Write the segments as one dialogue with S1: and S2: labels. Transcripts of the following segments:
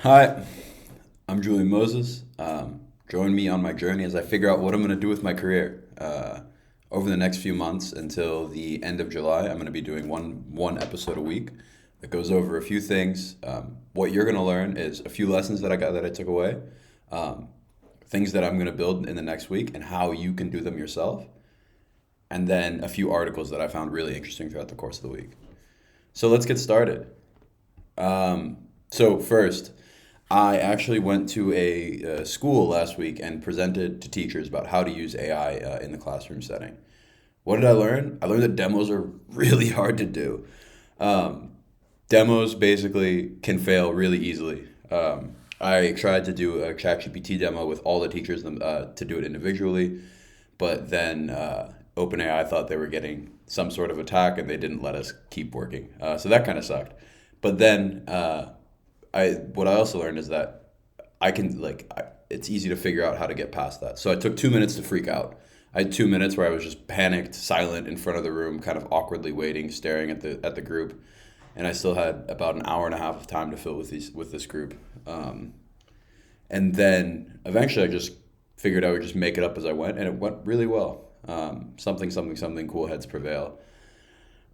S1: Hi, I'm Julian Moses. Join me on my journey as I figure out what I'm going to do with my career. Over the next few months until the end of July, I'm going to be doing one episode a week that goes over a few things. What you're going to learn is a few lessons that I took away, um, things that I'm going to build in the next week, and how you can do them yourself, and then a few articles that I found really interesting throughout the course of the week. So let's get started. So first, I actually went to a school last week and presented to teachers about how to use AI in the classroom setting. What did I learn? I learned that demos are really hard to do. Um, Demos basically can fail really easily. I tried to do a ChatGPT demo with all the teachers to do it individually, but then OpenAI thought they were getting some sort of attack and they didn't let us keep working. So that kind of sucked. But then what I also learned is that it's easy to figure out how to get past that. So I took 2 minutes to freak out. I had 2 minutes where I was just panicked, silent in front of the room, kind of awkwardly waiting, staring at the group, and I still had about an hour and a half of time to fill with this group. And then eventually I just figured I would just make it up as I went, and it went really well. Something cool heads prevail.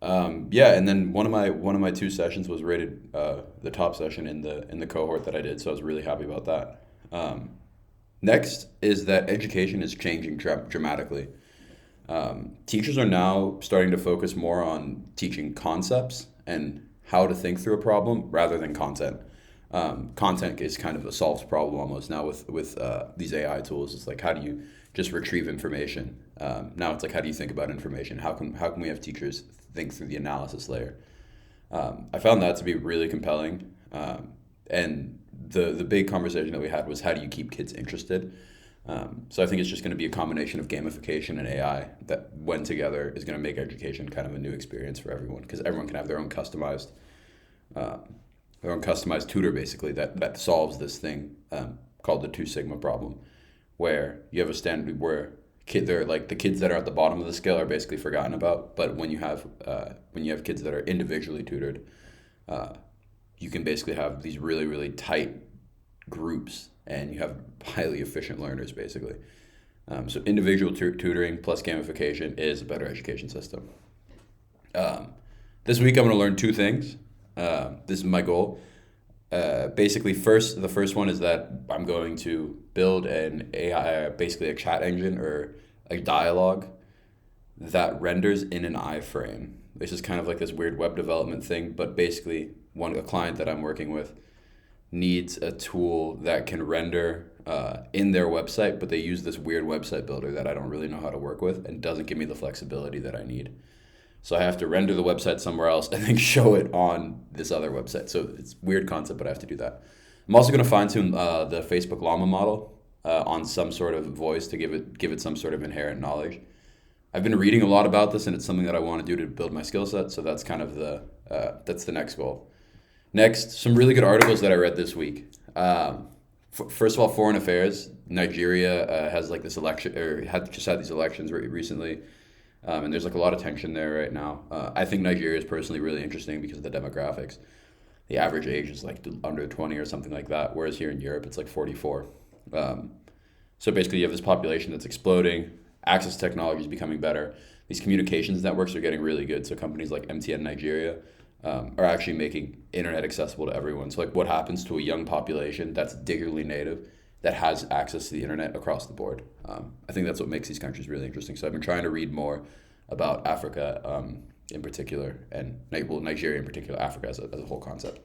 S1: Yeah, and then one of my two sessions was rated the top session in the cohort that I did, so I was really happy about that. Um, Next is that education is changing dramatically. Teachers are now starting to focus more on teaching concepts and how to think through a problem rather than content. Content is kind of a solved problem almost now with these AI tools. It's like how do you just retrieve information? Now it's like how do you think about information? How can we have teachers think through the analysis layer? I found that to be really compelling. And the big conversation that we had was how do you keep kids interested? So I think it's just going to be a combination of gamification and AI that, when together, is going to make education kind of a new experience for everyone because everyone can have uh, their own customized tutor basically that solves this thing called the Two Sigma problem, where you have a standard where they're like the kids that are at the bottom of the scale are basically forgotten about, but when you have kids that are individually tutored, uh, you can basically have these really tight groups and you have highly efficient learners basically. So individual tutoring plus gamification is a better education system. Um, this week I'm going to learn two things. This is my goal. Basically, the first one is that I'm going to build an AI, basically a chat engine or a dialogue that renders in an iframe. This is kind of like this weird web development thing, but basically, a client that I'm working with needs a tool that can render in their website, but they use this weird website builder that I don't really know how to work with and doesn't give me the flexibility that I need. So I have to render the website somewhere else and then show it on this other website. So it's a weird concept, but I have to do that. I'm also going to fine tune the Facebook Llama model on some sort of voice to give it some sort of inherent knowledge. I've been reading a lot about this, and it's something that I want to do to build my skill set. So that's kind of that's the next goal. Next, some really good articles that I read this week. First of all, foreign affairs. Nigeria has like this election, or had just had these elections recently, and there's like a lot of tension there right now. I think Nigeria is personally really interesting because of the demographics. The average age is like under 20 or something like that, whereas here in Europe it's like 44. Um, so basically, you have this population that's exploding. Access technology is becoming better. These communications networks are getting really good. So companies like MTN Nigeria are actually making internet accessible to everyone. So like, what happens to a young population that's digitally native that has access to the internet across the board? I think that's what makes these countries really interesting. So I've been trying to read more about Africa in particular, and Nigeria in particular, Africa as a whole concept.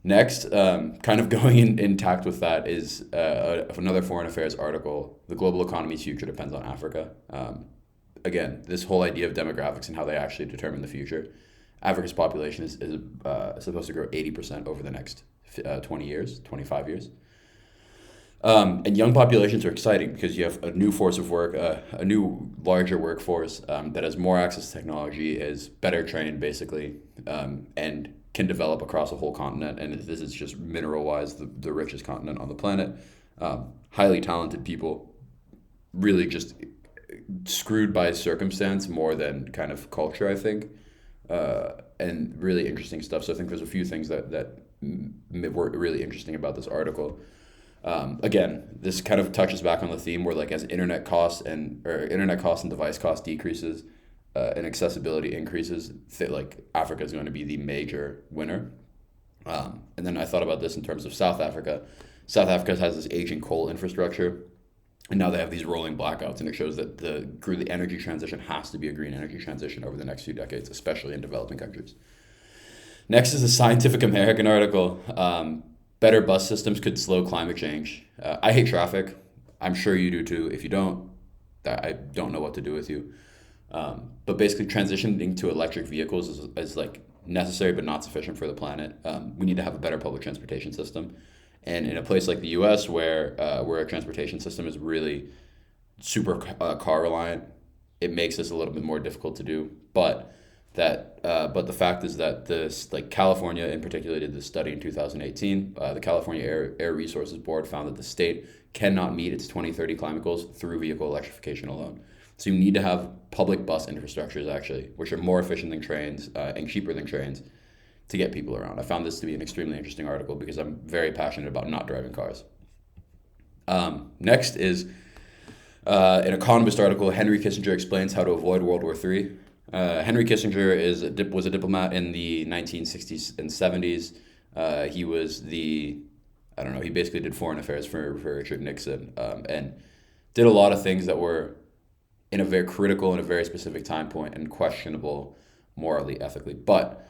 S1: Next, kind of going in tact with that is another foreign affairs article. The global economy's future depends on Africa. Again, this whole idea of demographics and how they actually determine the future. Africa's population is supposed to grow 80% over the next 20 years, 25 years. And young populations are exciting because you have a new force of work, a new larger workforce that has more access to technology, is better trained basically, and can develop across a whole continent. And this is just mineral wise the richest continent on the planet. Highly talented people, really just screwed by circumstance more than kind of culture, I think, and really interesting stuff. So I think there's a few things that were really interesting about this article. Again, this kind of touches back on the theme where like as internet costs and device cost decreases, and accessibility increases, like Africa is going to be the major winner. And then I thought about this in terms of South Africa. South Africa has this aging coal infrastructure, and now they have these rolling blackouts, and it shows that the energy transition has to be a green energy transition over the next few decades, especially in developing countries. Next is a Scientific American article. Better bus systems could slow climate change. I hate traffic. I'm sure you do too. If you don't, I don't know what to do with you. But basically, transitioning to electric vehicles is like necessary but not sufficient for the planet. We need to have a better public transportation system. And in a place like the U.S., where our transportation system is really super car reliant, it makes this a little bit more difficult to do. But the fact is that this, like California in particular, did this study in 2018. The California Air Resources Board found that the state cannot meet its 2030 climate goals through vehicle electrification alone. So you need to have public bus infrastructures actually, which are more efficient than trains and cheaper than trains, to get people around. I found this to be an extremely interesting article because I'm very passionate about not driving cars. Next is an Economist article. Henry Kissinger explains how to avoid World War III. Henry Kissinger was a diplomat in the 1960s and 70s. He was he basically did foreign affairs for Richard Nixon, and did a lot of things that were in a very critical and a very specific time point and questionable morally, ethically, but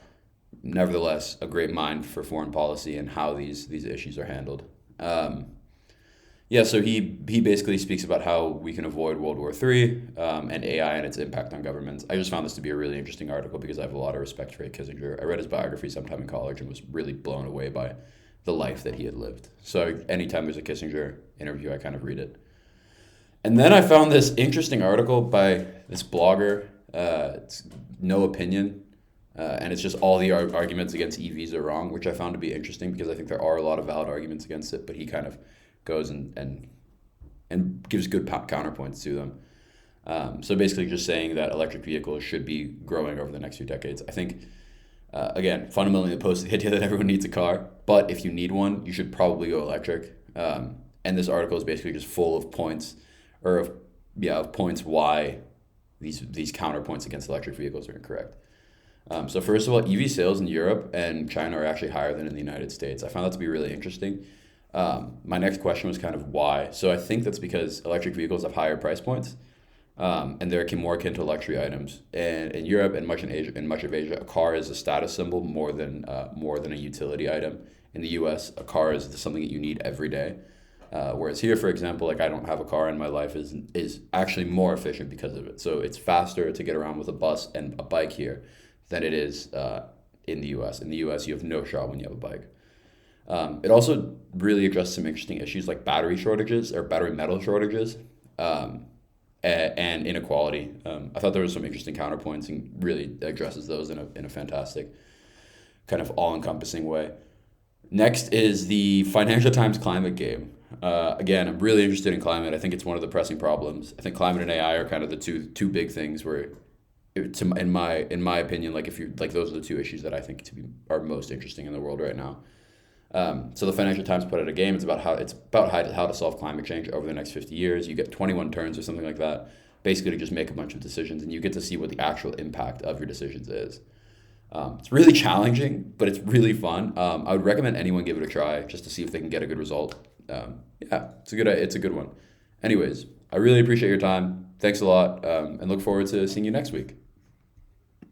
S1: nevertheless a great mind for foreign policy and how these issues are handled. So he basically speaks about how we can avoid World War III, and AI and its impact on governments. I just found this to be a really interesting article because I have a lot of respect for Kissinger. I read his biography sometime in college and was really blown away by the life that he had lived. So anytime there's a Kissinger interview, I kind of read it. And then I found this interesting article by this blogger, it's No Opinion, and it's just all the arguments against EVs are wrong, which I found to be interesting because I think there are a lot of valid arguments against it, but he kind of goes and gives good counterpoints to them. So basically just saying that electric vehicles should be growing over the next few decades. I think, again, fundamentally opposed to the idea that everyone needs a car, but if you need one, you should probably go electric. And this article is basically just full of points, of points why these counterpoints against electric vehicles are incorrect. So first of all, EV sales in Europe and China are actually higher than in the United States. I found that to be really interesting. My next question was kind of why. So I think that's because electric vehicles have higher price points, and they're more akin to luxury items. And in Europe and much of Asia, a car is a status symbol more than a utility item. In the U.S., a car is something that you need every day. Whereas here, for example, like I don't have a car and my life is actually more efficient because of it. So it's faster to get around with a bus and a bike here than it is in the U.S. In the U.S., you have no shot when you have a bike. It also really addressed some interesting issues like battery shortages or battery metal shortages, and inequality. I thought there was some interesting counterpoints and really addresses those in a fantastic kind of all-encompassing way. Next is the Financial Times climate game. Again, I'm really interested in climate. I think it's one of the pressing problems. I think climate and AI are kind of the two big things where, in my opinion, like if you like those are the two issues that I think are most interesting in the world right now. So the Financial Times put out a game. It's about how to solve climate change over the next 50 years. You get 21 turns or something like that, basically to just make a bunch of decisions, and you get to see what the actual impact of your decisions is. It's really challenging, but it's really fun. I would recommend anyone give it a try just to see if they can get a good result. It's a good one. Anyways, I really appreciate your time. Thanks a lot, and look forward to seeing you next week.